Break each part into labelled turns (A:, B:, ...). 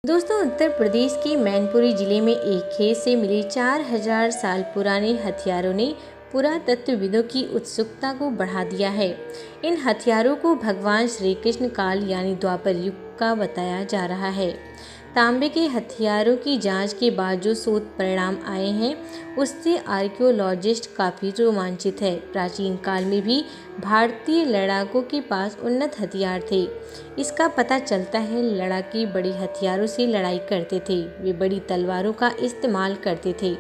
A: दोस्तों, उत्तर प्रदेश के मैनपुरी जिले में एक खेत से मिले 4000 साल पुराने हथियारों ने पुरातत्वविदों की उत्सुकता को बढ़ा दिया है। इन हथियारों को भगवान श्री कृष्ण काल यानी द्वापर युग का बताया जा रहा है। तांबे के हथियारों की जांच के बाद जो शोध परिणाम आए हैं उससे आर्कियोलॉजिस्ट काफ़ी रोमांचित है। प्राचीन काल में भी भारतीय लड़ाकों के पास उन्नत हथियार थे। इसका पता चलता है लड़ाके बड़े हथियारों से लड़ाई करते थे। वे बड़ी तलवारों का इस्तेमाल करते थे।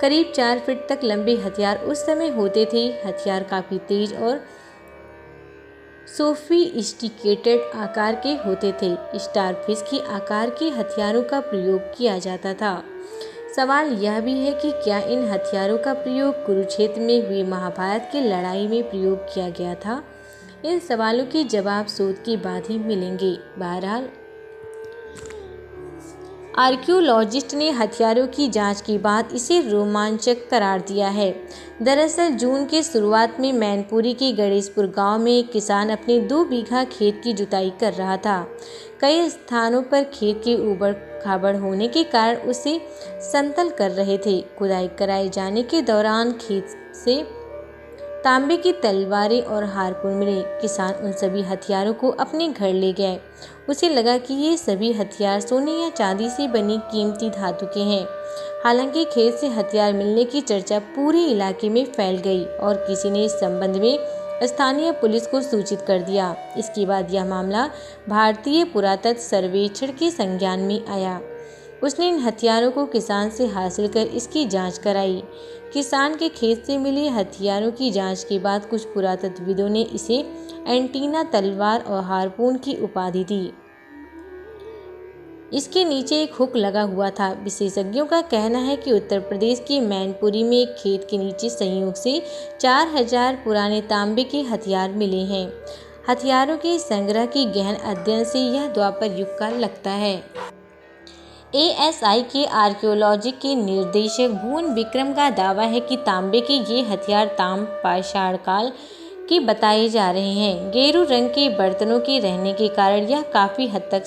A: करीब 4 फीट तक लंबे हथियार उस समय होते थे। हथियार काफ़ी तेज और सोफिस्टिकेटेड आकार के होते थे। स्टारफिश के आकार के हथियारों का प्रयोग किया जाता था। सवाल यह भी है कि क्या इन हथियारों का प्रयोग कुरुक्षेत्र में हुई महाभारत की लड़ाई में प्रयोग किया गया था? इन सवालों के जवाब शोध के बाद ही मिलेंगे। बहरहाल, आर्कियोलॉजिस्ट ने हथियारों की जांच के बाद इसे रोमांचक करार दिया है। दरअसल जून के शुरुआत में मैनपुरी के गणेशपुर गांव में एक किसान अपने 2 बीघा खेत की जुताई कर रहा था। कई स्थानों पर खेत के ऊबड़ खाबड़ होने के कारण उसे समतल कर रहे थे। खुदाई कराए जाने के दौरान खेत से तांबे की तलवारें और हारपून मिले। किसान उन सभी हथियारों को अपने घर ले गए। उसे लगा कि ये सभी हथियार सोने या चांदी से बनी कीमती धातु के हैं। हालांकि खेत से हथियार मिलने की चर्चा पूरे इलाके में फैल गई और किसी ने इस संबंध में स्थानीय पुलिस को सूचित कर दिया। इसके बाद यह मामला भारतीय पुरातत्व सर्वेक्षण के संज्ञान में आया। उसने इन हथियारों को किसान से हासिल कर इसकी जांच कराई। किसान के खेत से मिले हथियारों की जांच के बाद कुछ पुरातत्वविदों ने इसे एंटीना तलवार और हारपून की उपाधि दी। इसके नीचे एक हुक लगा हुआ था। विशेषज्ञों का कहना है कि उत्तर प्रदेश के मैनपुरी में एक खेत के नीचे संयोग से 4000 पुराने तांबे के हथियार मिले हैं। हथियारों के संग्रह के गहन अध्ययन से यह द्वापर युग का लगता है। ASI के आर्कियोलॉजी के निर्देशक भुवन विक्रम का दावा है कि तांबे के ये हथियार ताम्र पाषाण काल के बताए जा रहे हैं। गेरू रंग के बर्तनों के रहने के कारण यह काफ़ी हद तक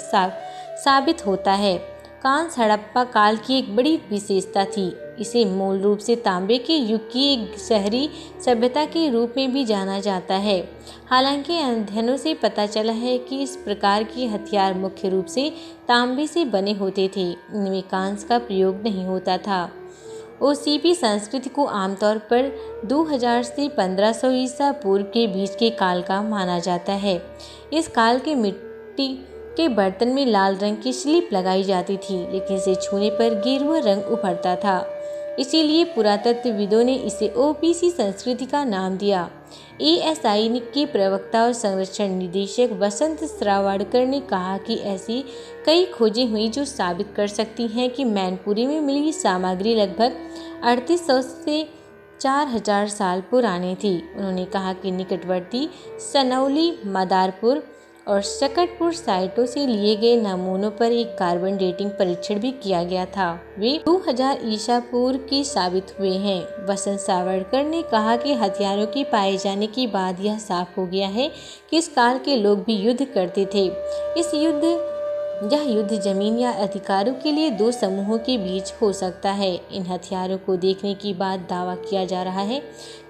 A: साबित होता है। कांस्य हड़प्पा काल की एक बड़ी विशेषता थी। इसे मूल रूप से तांबे के युग की एक शहरी सभ्यता के रूप में भी जाना जाता है। हालांकि अध्ययनों से पता चला है कि इस प्रकार के हथियार मुख्य रूप से तांबे से बने होते थे। इनमें कांस्य का प्रयोग नहीं होता था। OCP संस्कृति को आमतौर पर 2000 से 1500 ईसा पूर्व के बीच के काल का माना जाता है। इस काल के मिट्टी के बर्तन में लाल रंग की स्लिप लगाई जाती थी, लेकिन इसे छूने पर गेरुआ रंग उभरता था। इसीलिए पुरातत्वविदों ने इसे OPC संस्कृति का नाम दिया। ASI के प्रवक्ता और संरक्षण निदेशक वसंत श्रावणकर ने कहा कि ऐसी कई खोजें हुई जो साबित कर सकती हैं कि मैनपुरी में मिली सामग्री लगभग 3800 से 4000 साल पुरानी थी। उन्होंने कहा कि निकटवर्ती सनौली, मदारपुर और शकटपुर साइटों से लिए गए नमूनों पर एक कार्बन डेटिंग परीक्षण भी किया गया था। वे 2000 ईसा पूर्व के साबित हुए हैं। वसंत सावरकर ने कहा कि हथियारों के पाए जाने के बाद यह साफ हो गया है कि इस काल के लोग भी युद्ध करते थे। यह युद्ध जमीन या अधिकारों के लिए 2 समूहों के बीच हो सकता है। इन हथियारों को देखने के बाद दावा किया जा रहा है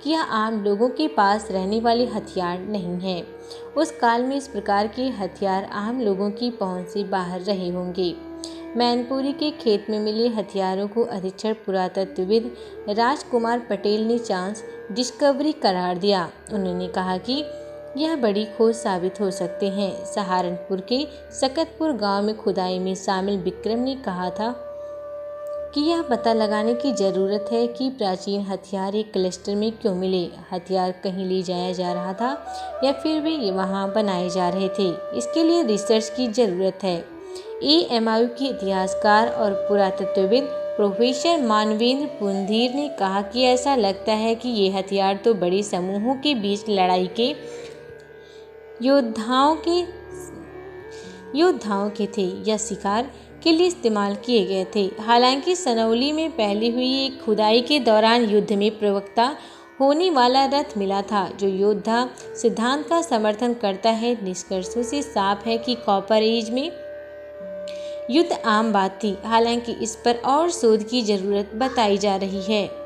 A: कि यह आम लोगों के पास रहने वाले हथियार नहीं हैं। उस काल में इस प्रकार के हथियार आम लोगों की पहुंच से बाहर रहे होंगे। मैनपुरी के खेत में मिले हथियारों को अधीक्षण पुरातत्वविद राजकुमार पटेल ने चांस डिस्कवरी करार दिया। उन्होंने कहा कि यह बड़ी खोज साबित हो सकते हैं। सहारनपुर के सकतपुर गांव में खुदाई में शामिल विक्रम ने कहा था कि यह पता लगाने की ज़रूरत है कि प्राचीन हथियार एक क्लस्टर में क्यों मिले। हथियार कहीं ले जाया जा रहा था या फिर वे वहां बनाए जा रहे थे। इसके लिए रिसर्च की ज़रूरत है। AMIU के इतिहासकार और पुरातत्वविद प्रोफेसर मानवेंद्र पुंधीर ने कहा कि ऐसा लगता है कि ये हथियार तो बड़े समूहों के बीच लड़ाई के योद्धाओं के थे या शिकार के लिए इस्तेमाल किए गए थे। हालांकि सनौली में पहले हुई एक खुदाई के दौरान युद्ध में प्रवक्ता होने वाला रथ मिला था जो योद्धा सिद्धांत का समर्थन करता है। निष्कर्षों से साफ है कि कॉपर एज में युद्ध आम बात थी, हालांकि इस पर और शोध की जरूरत बताई जा रही है।